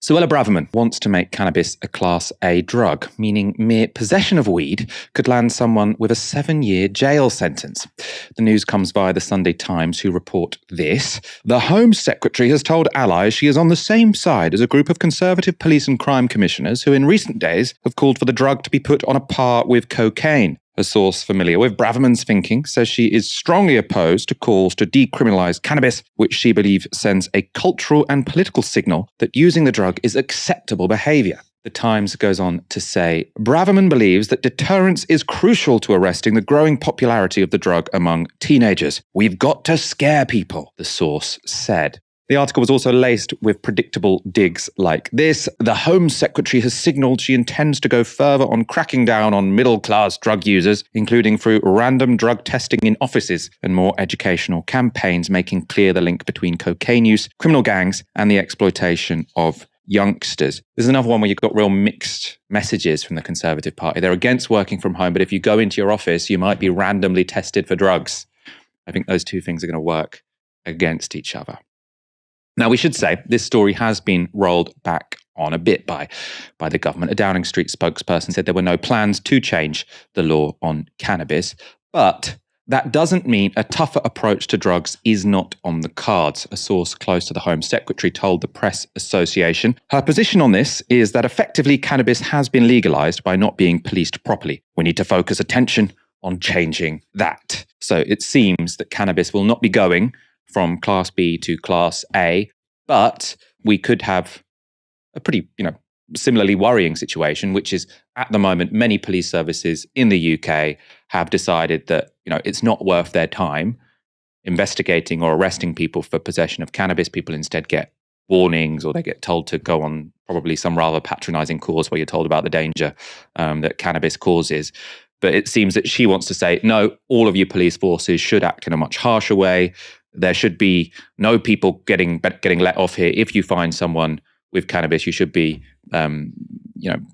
Suella Braverman wants to make cannabis a Class A drug, meaning mere possession of weed could land someone with a 7-year jail sentence. The news comes via the Sunday Times, who report this. The Home Secretary has told allies she is on the same side as a group of Conservative police and crime commissioners who in recent days have called for the drug to be put on a par with cocaine. A source familiar with Braverman's thinking says she is strongly opposed to calls to decriminalise cannabis, which she believes sends a cultural and political signal that using the drug is acceptable behaviour. The Times goes on to say, Braverman believes that deterrence is crucial to arresting the growing popularity of the drug among teenagers. We've got to scare people, the source said. The article was also laced with predictable digs like this. The Home Secretary has signalled she intends to go further on cracking down on middle-class drug users, including through random drug testing in offices and more educational campaigns making clear the link between cocaine use, criminal gangs, and the exploitation of youngsters. There's another one where you've got real mixed messages from the Conservative Party. They're against working from home, but if you go into your office, you might be randomly tested for drugs. I think those two things are going to work against each other. Now, we should say this story has been rolled back on a bit by the government. A Downing Street spokesperson said there were no plans to change the law on cannabis, but that doesn't mean a tougher approach to drugs is not on the cards. A source close to the Home Secretary told the Press Association her position on this is that effectively cannabis has been legalised by not being policed properly. We need to focus attention on changing that. So it seems that cannabis will not be going from Class B to Class A, but we could have a pretty, similarly worrying situation, which is at the moment, many police services in the UK have decided that, it's not worth their time investigating or arresting people for possession of cannabis. People instead get warnings, or they get told to go on probably some rather patronising course where you're told about the danger that cannabis causes. But it seems that she wants to say, no, all of your police forces should act in a much harsher way. There should be no people getting let off here. If you find someone with cannabis, you should be,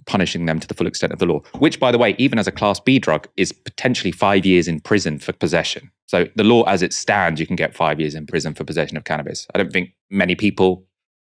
punishing them to the full extent of the law. Which, by the way, even as a Class B drug, is potentially 5 years in prison for possession. So the law as it stands, you can get 5 years in prison for possession of cannabis. I don't think many people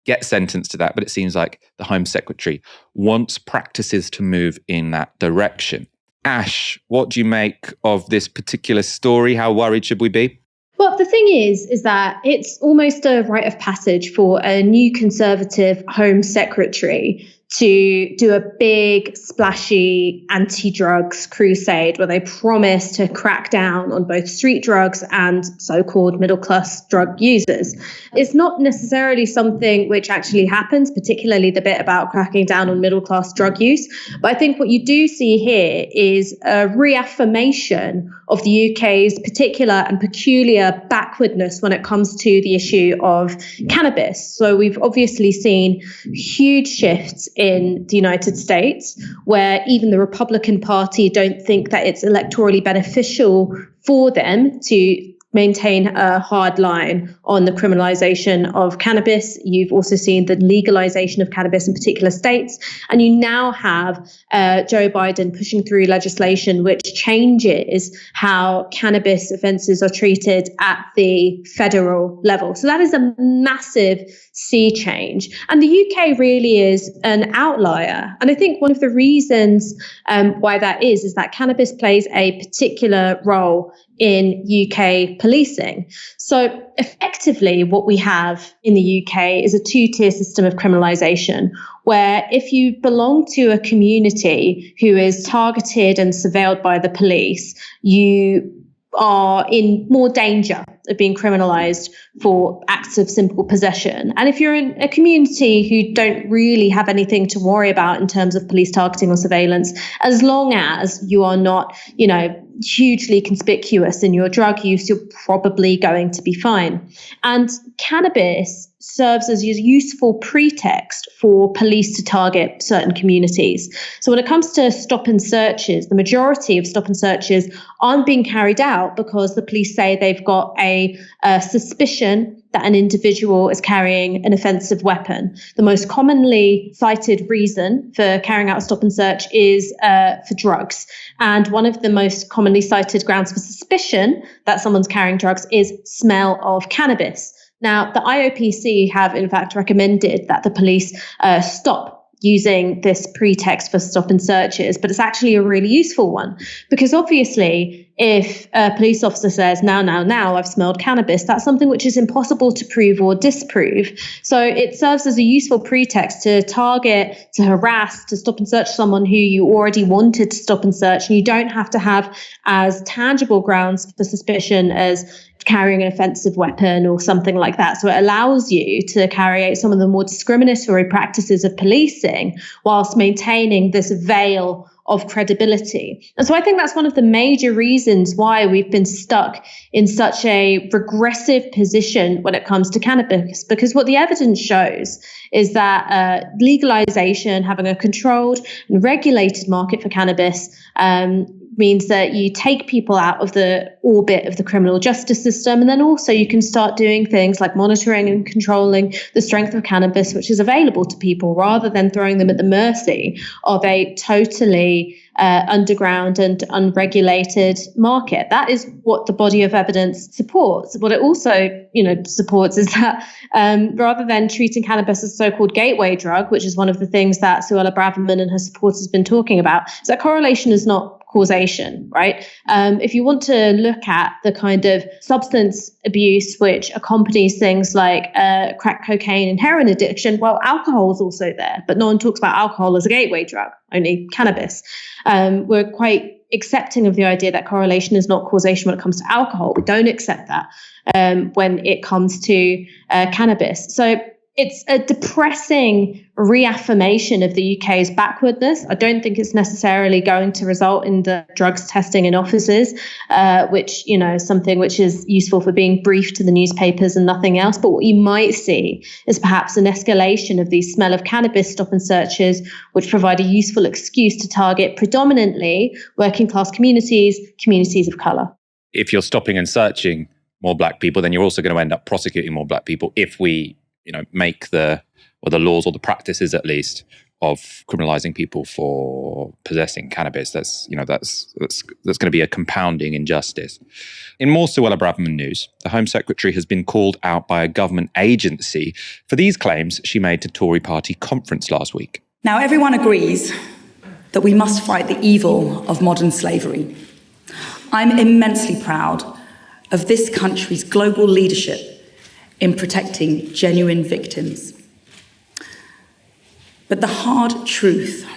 get sentenced to that, but it seems like the Home Secretary wants practices to move in that direction. Ash, what do you make of this particular story? How worried should we be? Well, the thing is that it's almost a rite of passage for a new Conservative Home Secretary to do a big, splashy anti-drugs crusade where they promise to crack down on both street drugs and so-called middle-class drug users. It's not necessarily something which actually happens, particularly the bit about cracking down on middle-class drug use. But I think what you do see here is a reaffirmation of the UK's particular and peculiar backwardness when it comes to the issue of cannabis. So we've obviously seen huge shifts in the United States, where even the Republican Party don't think that it's electorally beneficial for them to maintain a hard line on the criminalization of cannabis. You've also seen the legalization of cannabis in particular states. And you now have Joe Biden pushing through legislation which changes how cannabis offences are treated at the federal level. So that is a massive sea change. And the UK really is an outlier. And I think one of the reasons why that is that cannabis plays a particular role in UK policing. So effectively, what we have in the UK is a two-tier system of criminalisation, where if you belong to a community who is targeted and surveilled by the police, you are in more danger of being criminalised for acts of simple possession. And if you're in a community who don't really have anything to worry about in terms of police targeting or surveillance, as long as you are not, hugely conspicuous in your drug use, you're probably going to be fine. And cannabis serves as a useful pretext for police to target certain communities. So when it comes to stop and searches, the majority of stop and searches aren't being carried out because the police say they've got a suspicion that an individual is carrying an offensive weapon. The most commonly cited reason for carrying out a stop and search is for drugs. And one of the most commonly cited grounds for suspicion that someone's carrying drugs is smell of cannabis. Now, the IOPC have in fact recommended that the police stop using this pretext for stop and searches, but it's actually a really useful one because obviously if a police officer says, now, I've smelled cannabis, that's something which is impossible to prove or disprove. So it serves as a useful pretext to target, to harass, to stop and search someone who you already wanted to stop and search, and you don't have to have as tangible grounds for suspicion as carrying an offensive weapon or something like that. So it allows you to carry out some of the more discriminatory practices of policing whilst maintaining this veil of credibility. And so I think that's one of the major reasons why we've been stuck in such a regressive position when it comes to cannabis, because what the evidence shows is that legalization, having a controlled and regulated market for cannabis, means that you take people out of the orbit of the criminal justice system. And then also you can start doing things like monitoring and controlling the strength of cannabis, which is available to people, rather than throwing them at the mercy of a totally underground and unregulated market. That is what the body of evidence supports. What it also, supports is that rather than treating cannabis as a so-called gateway drug, which is one of the things that Suella Braverman and her supporters have been talking about, is that correlation is not causation, right? If you want to look at the kind of substance abuse which accompanies things like crack cocaine and heroin addiction, well, alcohol is also there, but no one talks about alcohol as a gateway drug, only cannabis. We're quite accepting of the idea that correlation is not causation when it comes to alcohol. We don't accept that when it comes to cannabis. So it's a depressing reaffirmation of the UK's backwardness. I don't think it's necessarily going to result in the drugs testing in offices, which, is something which is useful for being briefed to the newspapers and nothing else. But what you might see is perhaps an escalation of these smell of cannabis stop and searches, which provide a useful excuse to target predominantly working class communities of colour. If you're stopping and searching more black people, then you're also going to end up prosecuting more black people if we make the laws or the practices at least of criminalizing people for possessing cannabis. That's going to be a compounding injustice. In more Suella Braverman news, the Home Secretary has been called out by a government agency for these claims she made to Tory party conference last week. Now, everyone agrees that we must fight the evil of modern slavery. I'm immensely proud of this country's global leadership in protecting genuine victims. But the hard truth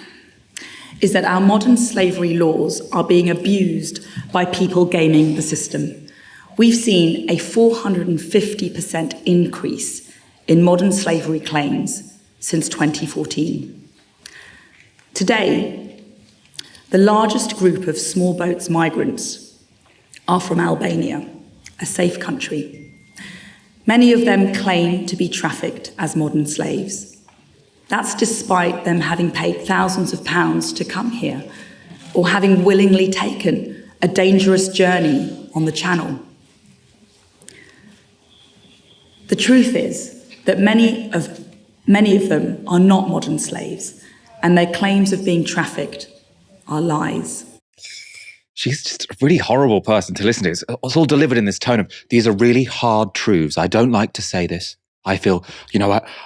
is that our modern slavery laws are being abused by people gaming the system. We've seen a 450% increase in modern slavery claims since 2014. Today, the largest group of small boats migrants are from Albania, a safe country. Many of them claim to be trafficked as modern slaves. That's despite them having paid thousands of pounds to come here or having willingly taken a dangerous journey on the Channel. The truth is that many of them are not modern slaves, and their claims of being trafficked are lies. She's just a really horrible person to listen to. It's all delivered in this tone of, these are really hard truths. I don't like to say this. I feel,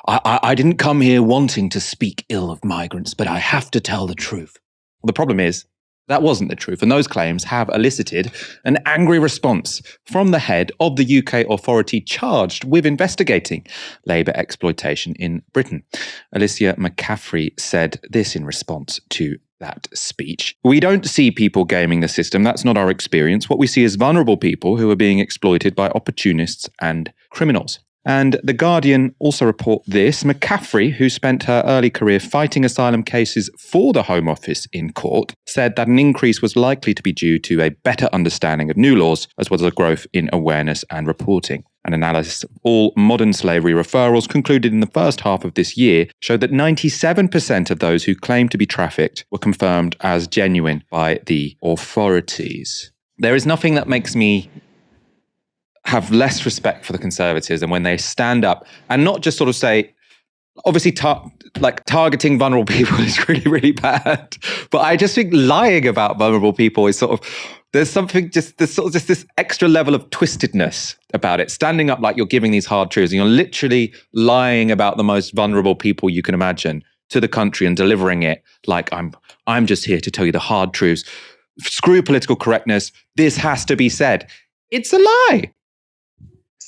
I didn't come here wanting to speak ill of migrants, but I have to tell the truth. Well, the problem is, that wasn't the truth, and those claims have elicited an angry response from the head of the UK authority charged with investigating labour exploitation in Britain. Alicia McCaffrey said this in response to that speech. We don't see people gaming the system. That's not our experience. What we see is vulnerable people who are being exploited by opportunists and criminals. And The Guardian also report this. McCaffrey, who spent her early career fighting asylum cases for the Home Office in court, said that an increase was likely to be due to a better understanding of new laws, as well as a growth in awareness and reporting. An analysis of all modern slavery referrals concluded in the first half of this year showed that 97% of those who claimed to be trafficked were confirmed as genuine by the authorities. There is nothing that makes me have less respect for the Conservatives than when they stand up and not just sort of say, obviously targeting vulnerable people is really, really bad. But I just think lying about vulnerable people is sort of There's something there's sort of just this extra level of twistedness about it. Standing up like you're giving these hard truths, and you're literally lying about the most vulnerable people you can imagine to the country and delivering it like I'm just here to tell you the hard truths. Screw political correctness. This has to be said. It's a lie.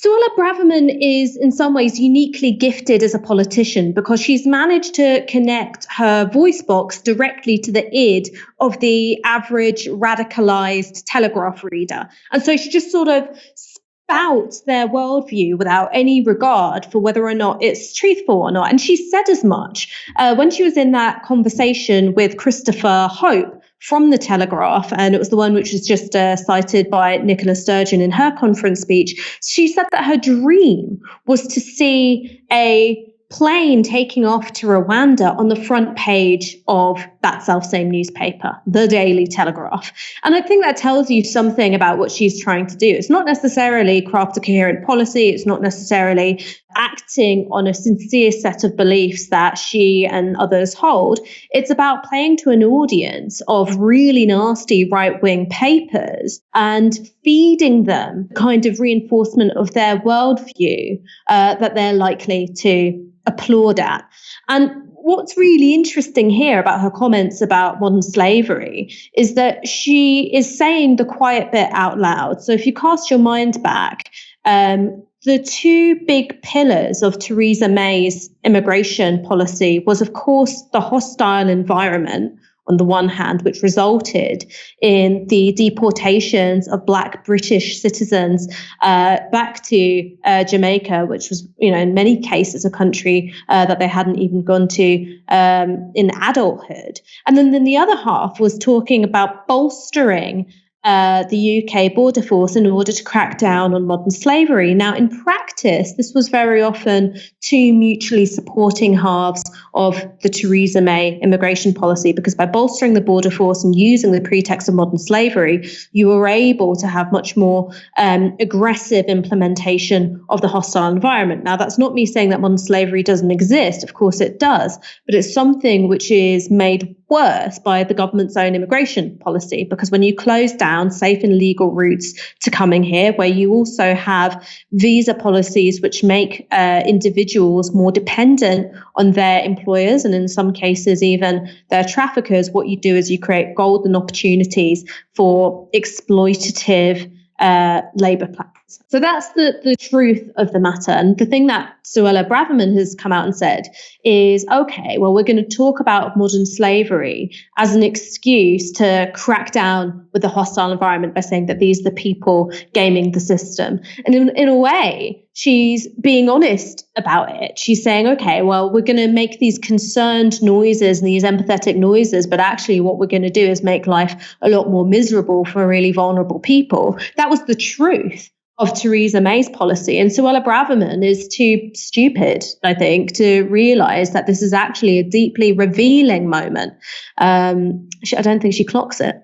Suella Braverman is in some ways uniquely gifted as a politician because she's managed to connect her voice box directly to the id of the average radicalized Telegraph reader. And so she just sort of spouts their worldview without any regard for whether or not it's truthful or not. And she said as much when she was in that conversation with Christopher Hope from the Telegraph, and it was the one which was just cited by Nicola Sturgeon in her conference speech. She said that her dream was to see a plane taking off to Rwanda on the front page of that self-same newspaper, the Daily Telegraph. And I think that tells you something about what she's trying to do. It's not necessarily craft a coherent policy. It's not necessarily acting on a sincere set of beliefs that she and others hold. It's about playing to an audience of really nasty right-wing papers and feeding them kind of reinforcement of their worldview that they're likely to applaud at. And what's really interesting here about her comments about modern slavery is that she is saying the quiet bit out loud. So if you cast your mind back, the two big pillars of Theresa May's immigration policy was, of course, the hostile environment on the one hand, which resulted in the deportations of Black British citizens back to Jamaica, which was, in many cases, a country that they hadn't even gone to in adulthood. And then the other half was talking about bolstering the UK border force in order to crack down on modern slavery. Now, in practice, this was very often two mutually supporting halves of the Theresa May immigration policy, because by bolstering the border force and using the pretext of modern slavery, you were able to have much more aggressive implementation of the hostile environment. Now, that's not me saying that modern slavery doesn't exist. Of course it does, but it's something which is made worse by the government's own immigration policy, because when you close down safe and legal routes to coming here, where you also have visa policies which make individuals more dependent on their employers and in some cases even their traffickers, what you do is you create golden opportunities for exploitative labour practice. So that's the truth of the matter. And the thing that Suella Braverman has come out and said is, okay, well, we're going to talk about modern slavery as an excuse to crack down with the hostile environment by saying that these are the people gaming the system. And in a way, she's being honest about it. She's saying, okay, well, we're going to make these concerned noises and these empathetic noises, but actually what we're going to do is make life a lot more miserable for really vulnerable people. That was the truth of Theresa May's policy. And Suella Braverman is too stupid, I think, to realize that this is actually a deeply revealing moment. I don't think she clocks it.